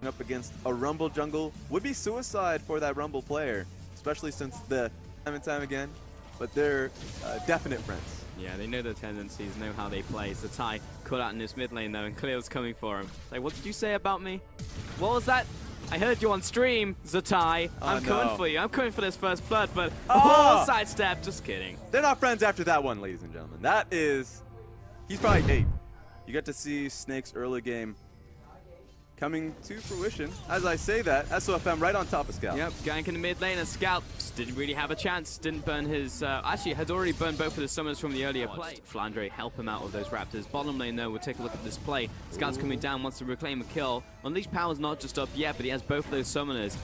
Up against a Rumble jungle would be suicide for that Rumble player, especially since the time and time again, but they're definite friends. Yeah, they know their tendencies, know how they play. Zatai caught out in his mid lane though, and Cleo's coming for him. Like, what did you say about me? What was that? I heard you on stream, Zatai. I'm coming for you. I'm coming for this first blood, but sidestep. Just kidding. They're not friends after that one, ladies and gentlemen. That is, he's probably 8. You get to see Snake's early game coming to fruition. As I say that, SOFM right on top of Scout. Yep, gank in the mid lane, and Scout just didn't really have a chance. Didn't burn his, actually had already burned both of the summons from the earlier play. Flandre help him out with those Raptors. Bottom lane though, we'll take a look at this play. Scout's coming down, wants to reclaim a kill. Unleash Power's not just up yet, but he has both of those summoners.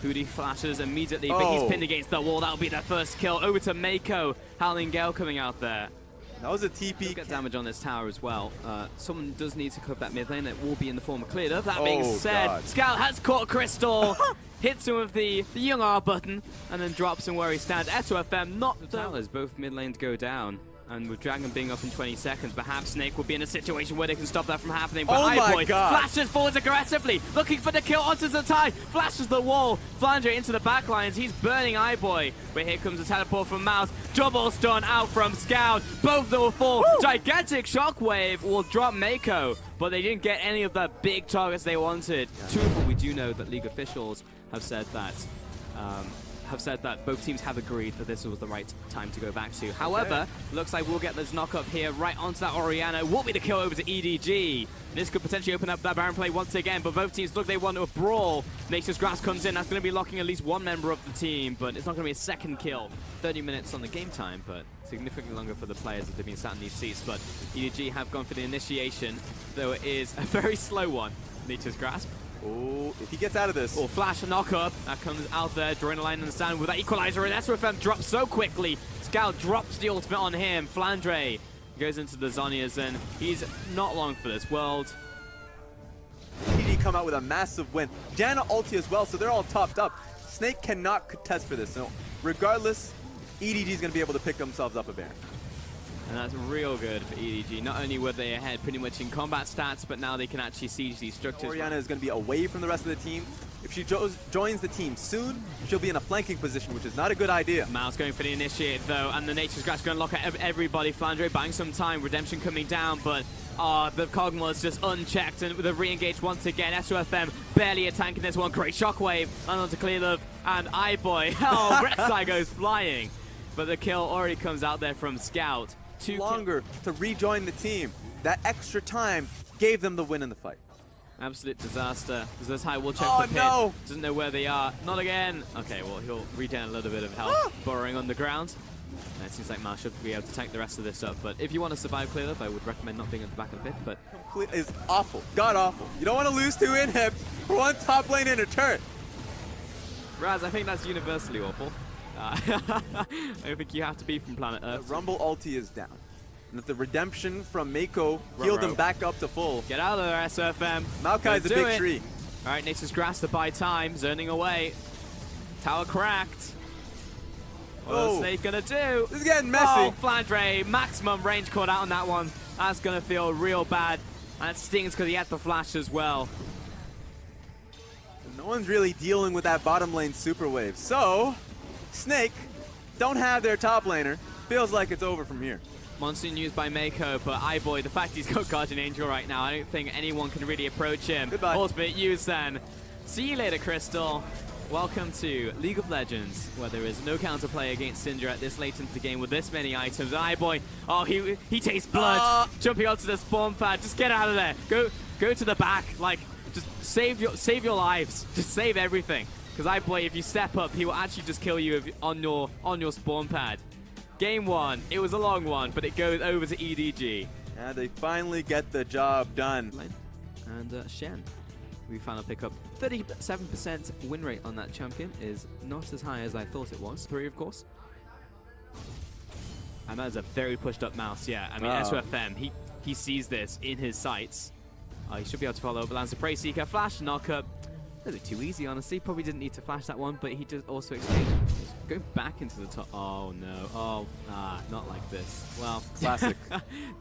Hootie flashes immediately, but he's pinned against the wall. That'll be their first kill. Over to Mako. Howling Gale coming out there. That was a TP. Get damage on this tower as well. Someone does need to clip that mid lane. It will be in the form of cleared up. That being said, Scout has caught Crystal. Hits him with the young R button and then drops him where he stands. SOFM not the towers. Both mid lanes go down. And with Dragon being up in 20 seconds, perhaps Snake will be in a situation where they can stop that from happening. But iBoy flashes forwards aggressively, looking for the kill onto Zatai, flashes the wall, Flandre into the backlines. He's burning iBoy. But here comes a teleport from Mouse. Double stun out from Scout. Both of them will fall. Woo! Gigantic shockwave will drop Mako, but they didn't get any of the big targets they wanted. We do know that League officials have said that both teams have agreed that this was the right time to go back to. However, looks like we'll get this knock up here right onto that Orianna. Will be the kill over to EDG. This could potentially open up that Baron play once again, but both teams look they want a brawl. Nature's Grass comes in. That's going to be locking at least one member of the team, but it's not going to be a second kill. 30 minutes on the game time, but significantly longer for the players that have been sat in these seats. But EDG have gone for the initiation, though it is a very slow one. Nature's Grasp. Oh, if he gets out of this. Oh, flash and knock up. That comes out there, drawing a line in the sand with that equalizer, and SOFM drops so quickly. Scout drops the ultimate on him. Flandre goes into the Zhonya's, and he's not long for this world. EDG come out with a massive win. Janna ulti as well, so they're all topped up. Snake cannot contest for this, so regardless, EDG is going to be able to pick themselves up a Baron. And that's real good for EDG. Not only were they ahead pretty much in combat stats, but now they can actually siege these structures. Orianna is going to be away from the rest of the team. If she joins the team soon, she'll be in a flanking position, which is not a good idea. Mouse going for the initiate though, and the Nature's Grass going to lock out everybody. Flandre buying some time, Redemption coming down, but the Cogma is just unchecked, and with a re-engage once again. SOFM barely attacking this one. Great shockwave, and onto Clearlove, and iBoy. Oh, Rek'Sai goes flying. But the kill already comes out there from Scout. Longer to rejoin the team. That extra time gave them the win in the fight. Absolute disaster. Zatai will check the pit. No. Doesn't know where they are. Not again. Okay, well, he'll regain a little bit of health, burrowing underground. And it seems like Mal should be able to tank the rest of this up. But if you want to survive Clearlove, I would recommend not being at the back of the pit. But is awful. God awful. You don't want to lose 2 inhibs for 1 top lane in a turret. Raz, I think that's universally awful. I think you have to be from planet Earth. The Rumble ulti is down. And if the Redemption from Mako healed them back up to full. Get out of there, SOFM. Maokai's a big tree. All right, Nature's Grass to buy time, zoning away. Tower cracked. What's Snake gonna do? This is getting messy. Oh, Flandre, maximum range caught out on that one. That's gonna feel real bad. And it stings because he had the flash as well. No one's really dealing with that bottom lane super wave. So, Snake don't have their top laner. Feels like it's over from here. Monsoon used by Mako, but iBoy, the fact he's got Guardian Angel right now, I don't think anyone can really approach him. Goodbye. Ultimate use then. See you later, Crystal. Welcome to League of Legends, where there is no counterplay against Syndra at this late into the game with this many items. And iBoy, oh, he tastes blood. Jumping onto the spawn pad. Just get out of there. Go to the back. Like, just save your lives. Just save everything. Because iBoy, if you step up, he will actually just kill you on your spawn pad. Game 1, it was a long one, but it goes over to EDG. Yeah, they finally get the job done. And Shen, we final pick up 37% win rate on that champion is not as high as I thought it was. 3, of course. And that is a very pushed up Mouse, yeah. I mean, SOFM, he sees this in his sights. He should be able to follow up. Lands a Prey Seeker, flash, knock up. That was too easy, honestly. Probably didn't need to flash that one, but he did also exchange. Go back into the top. Oh, no. Oh, not like this. Well, classic.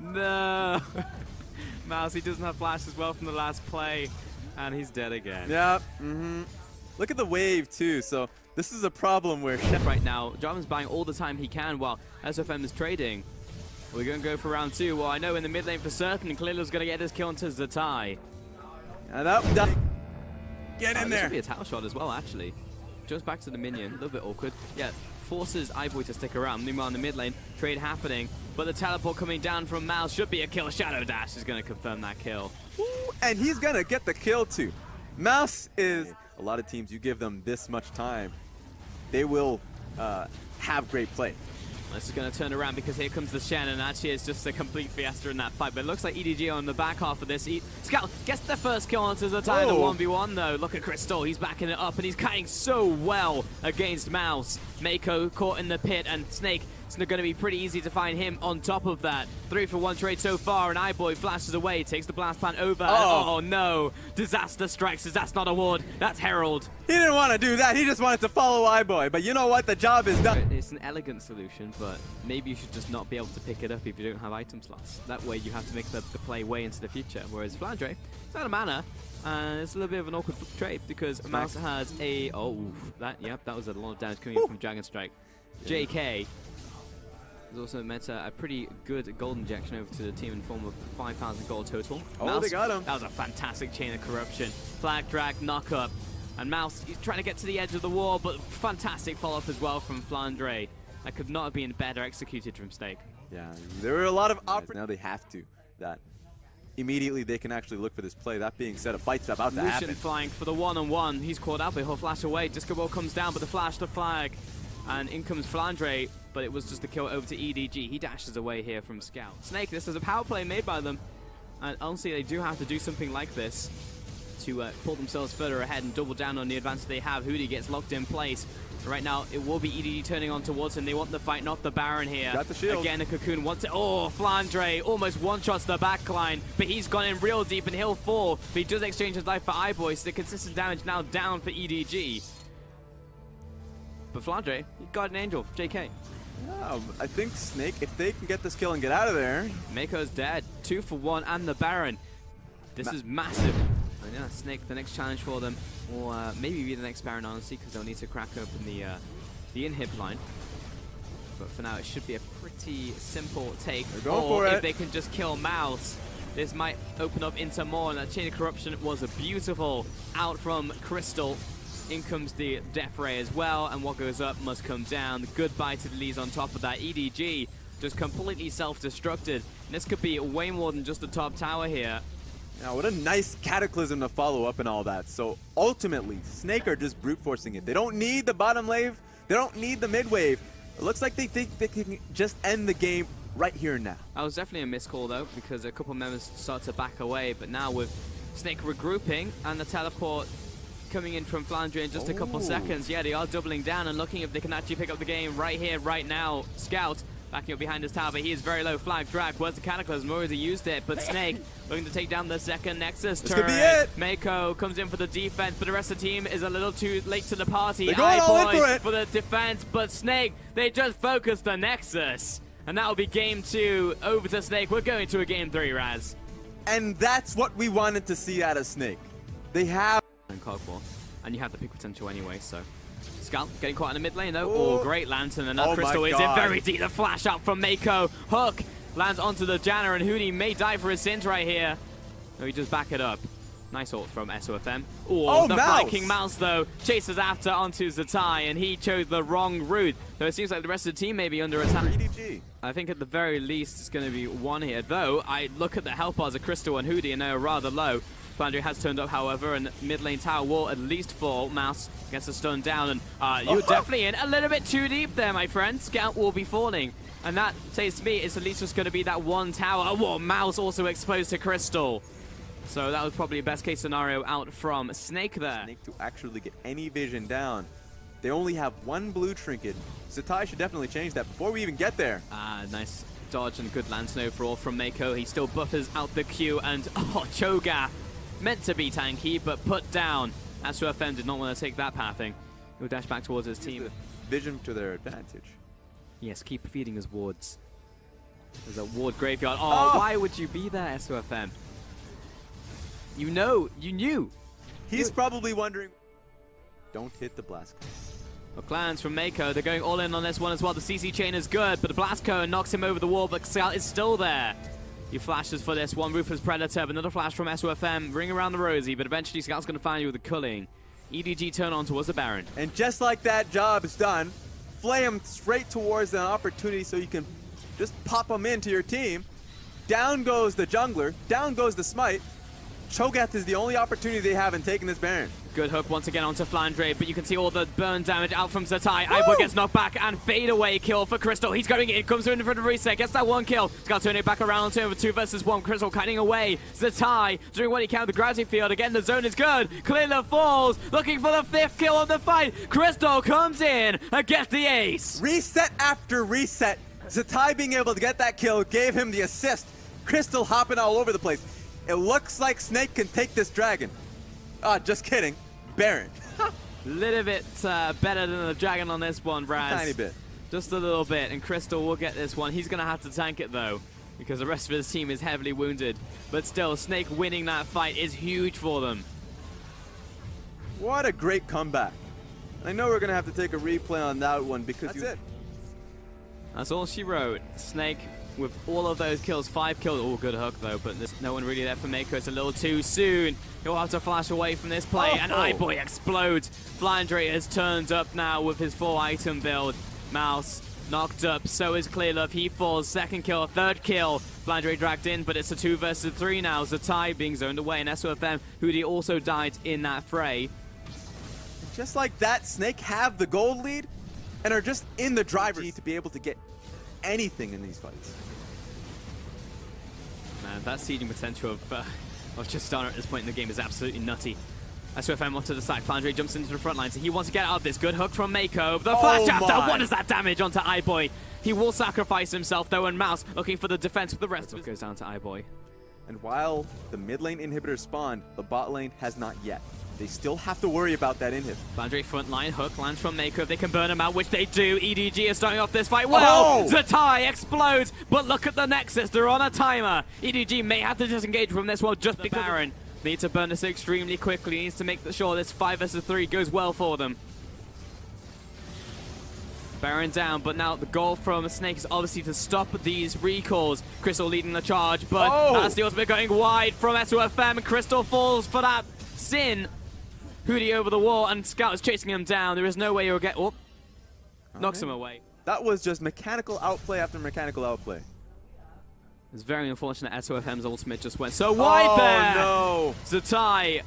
No. Mouse, he doesn't have flash as well from the last play. And he's dead again. Yep. Look at the wave too. So this is a problem where right now, Jarvan's buying all the time he can while SOFM is trading. We're going to go for round 2. Well, I know in the mid lane for certain, Kalilo's going to get this kill onto Zatai. Get in there. This should be a tower shot as well, actually. Jumps back to the minion. A little bit awkward. Yeah, forces iBoy to stick around. Meanwhile, in the mid lane, trade happening. But the teleport coming down from Mouse should be a kill. Shadow Dash is going to confirm that kill. Ooh, and he's going to get the kill too. Mouse is... A lot of teams, you give them this much time, they will have great play. This is going to turn around because here comes the Shen, and actually it's just a complete fiesta in that fight. But it looks like EDG on the back half of this. Scout gets the first kill onto Zatai in the 1v1 though. Look at Crystal, he's backing it up and he's cutting so well against Mouse. Mako caught in the pit, and Snake, it's going to be pretty easy to find him on top of that. 3-for-1 trade so far, and iBoy flashes away, takes the blast plant over. Oh no, disaster strikes. That's not a ward, that's Herald. He didn't want to do that, he just wanted to follow iBoy, but you know what, the job is done. It's an elegant solution, but maybe you should just not be able to pick it up if you don't have item slots. That way you have to make the play way into the future, whereas Flandre, it's out of mana, and it's a little bit of an awkward trade because Mouse has a... that was a lot of damage coming in from Dragon Strike. JK has also meant a pretty good gold injection over to the team in the form of 5,000 gold total. Mouse, they got him. That was a fantastic chain of corruption. Flag drag, knock up. And Mouse, he's trying to get to the edge of the wall, but fantastic follow-up as well from Flandre. That could not have been better executed from Snake. Yeah, there were a lot of opportunities. Now they have to. That immediately they can actually look for this play. That being said, a fight's about to happen. Lucian flying for the one-on-one. He's caught out, but he'll flash away. Disco Ball comes down, but the flash, the flag. And in comes Flandre, but it was just a kill over to EDG. He dashes away here from Scout. Snake, this is a power play made by them. And honestly, they do have to do something like this to pull themselves further ahead and double down on the advantage they have. Hootie gets locked in place. Right now, it will be EDG turning on towards him. They want the fight, not the Baron here. Got the shield. Again, a Cocoon wants it. Oh, Flandre almost one-shots the backline, but he's gone in real deep and he'll fall. But he does exchange his life for iBoy, so the consistent damage now down for EDG. But Flandre, he got an angel. JK. Yeah, I think Snake, if they can get this kill and get out of there. Mako's dead. 2-for-1 and the Baron. This is massive. And yeah, Snake, the next challenge for them, or maybe be the next Baron, honestly, because they'll need to crack open the inhib line. But for now, it should be a pretty simple take. Or if they can just kill Mouse, this might open up into more. And that chain of corruption was a beautiful out from Crystal. In comes the Death Ray as well, and what goes up must come down. Goodbye to the leads on top of that. EDG just completely self-destructed. This could be way more than just the top tower here. Now, what a nice cataclysm to follow up and all that. So ultimately, Snake are just brute forcing it. They don't need the bottom wave. They don't need the mid wave. It looks like they think they can just end the game right here and now. That was definitely a missed call though, because a couple members start to back away. But now with Snake regrouping and the teleport coming in from Flandre in just a couple seconds, yeah, they are doubling down and looking if they can actually pick up the game right here, right now. Scout backing up behind his tower, but he is very low. Flag drag, where's the Cataclysm? Already used it, but Snake looking to take down the second Nexus turret. This could be it. Mako comes in for the defense, but the rest of the team is a little too late to the party. They're going all in for the defense, but Snake, they just focused the Nexus. And that will be game 2 over to Snake. We're going to a game 3, Raz. And that's what we wanted to see out of Snake. They have... And you have the pick potential anyway, so... Scout getting caught in the mid lane though. Oh, great Lantern, and that Crystal is in very deep. The flash up from Mako. Hook lands onto the Janna, and Hootie may die for his sins right here. No, he just back it up. Nice ult from SOFM. Oh, the Viking Mouse though chases after onto Zatai, and he chose the wrong route. Though it seems like the rest of the team may be under attack. EDG. I think at the very least it's going to be one here. Though I look at the health bars of Crystal and Hootie, and they are rather low. Flandre has turned up, however, and mid lane tower will at least fall. Mouse gets a stun down, and you're definitely in a little bit too deep there, my friend. Scout will be falling, and that says to me it's at least just going to be that one tower. Oh, Mouse also exposed to Crystal. So that was probably a best case scenario out from Snake there. Snake to actually get any vision down. They only have one blue trinket. Zatai should definitely change that before we even get there. Nice dodge and good Lantern overall from Mako. He still buffers out the Q, and Cho'Gath. Meant to be tanky, but put down. SOFM did not want to take that pathing. He'll dash back towards his team. Vision to their advantage. Yes, keep feeding his wards. There's a ward graveyard. Oh, why would you be there, SOFM? You know, you knew He's probably wondering, don't hit the blast. The clans from Mako, they're going all in on this one as well. The CC chain is good, but the blast cone knocks him over the wall, but Scout is still there. He flashes for this one. Ruthless Predator, another flash from SOFM, ring around the rosy, but eventually Scout's going to find you with a culling. EDG turn on towards the Baron. And just like that job is done, flay him straight towards an opportunity so you can just pop him into your team. Down goes the jungler, down goes the smite. Cho'Gath is the only opportunity they have in taking this Baron. Good hook once again onto Flandre, but you can see all the burn damage out from Zatai. iBoy gets knocked back and fade away kill for Crystal. He's going in, comes in front of reset, gets that one kill. Scout turning it back around on turn with 2 versus 1. Crystal cutting away. Zatai doing what he can with the gravity field. Again, the zone is good. Clearly falls, looking for the 5th kill of the fight. Crystal comes in and gets the ace. Reset after reset. Zatai being able to get that kill gave him the assist. Crystal hopping all over the place. It looks like Snake can take this dragon. Just kidding. Baron. Little bit better than the dragon on this one, Raz. A tiny bit. Just a little bit, and Crystal will get this one. He's going to have to tank it, though, because the rest of his team is heavily wounded. But still, Snake winning that fight is huge for them. What a great comeback. I know we're going to have to take a replay on that one because that's it. That's all she wrote. Snake with all of those kills, 5 kills. Oh, good hook though, but there's no one really there for Mako. It's a little too soon. He'll have to flash away from this play, and iBoy explodes. Flandre has turned up now with his 4-item build. Mouse knocked up, so is Clearlove. He falls, 2nd kill, 3rd kill. Flandre dragged in, but it's a 2 versus 3 now. Zatai being zoned away, and SOFM, Hootie also died in that fray. Just like that, Snake have the gold lead and are just in the driver's seat to be able to get anything in these fights. Man, that sieging potential of Tristana at this point in the game is absolutely nutty. SOFM off to the side. Flandre jumps into the front line, so he wants to get out of this. Good hook from Mako. The flash after. What is that damage onto iBoy? He will sacrifice himself though, and Mouse looking for the defense with the rest of it. Goes down to iBoy. And while the mid lane inhibitor spawned, the bot lane has not yet. They still have to worry about that inhib. Flandre front line, hook lands from Mako. If they can burn him out, which they do, EDG is starting off this fight well. Zatai explodes, but look at the Nexus. They're on a timer. EDG may have to disengage from this one just because Baron needs to burn this extremely quickly. He needs to make sure this 5 versus 3 goes well for them. Baron down, but now the goal from Snake is obviously to stop these recalls. Crystal leading the charge, but that's the ultimate going wide from SOFM. Crystal falls for that sin. Hootie over the wall, and Scout is chasing him down. There is no way he'll get... Oh, knocks him away. That was just mechanical outplay after mechanical outplay. It's very unfortunate SOFM's ultimate just went so wide there. Oh, no. Zatai.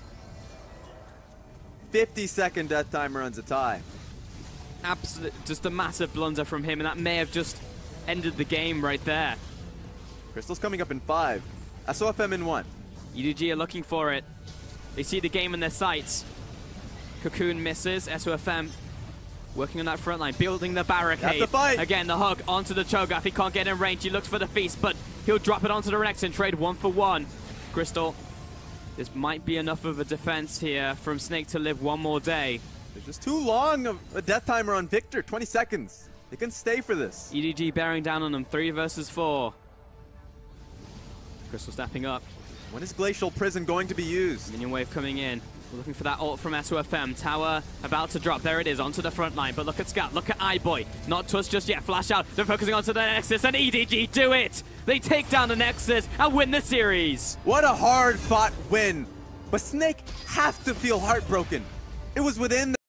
50-second death timer on Zatai. Absolute, just a massive blunder from him, and that may have just ended the game right there. Crystal's coming up in 5. SOFM in 1. EDG are looking for it. They see the game in their sights. Cocoon misses. SOFM working on that front line, building the barricade. The fight. Again, the hook onto the Cho'Gath. He can't get in range. He looks for the feast, but he'll drop it onto the Renex and trade 1 for 1. Crystal, this might be enough of a defense here from Snake to live one more day. There's just too long of a death timer on Victor. 20 seconds. They can stay for this. EDG bearing down on them. 3 versus 4. Crystal stepping up. When is Glacial Prison going to be used? Minion wave coming in. We're looking for that ult from SOFM. Tower about to drop. There it is, onto the front line. But look at Scout, look at iBoy. Not touched just yet. Flash out. They're focusing onto the Nexus, and EDG do it! They take down the Nexus and win the series. What a hard-fought win. But Snake have to feel heartbroken. It was within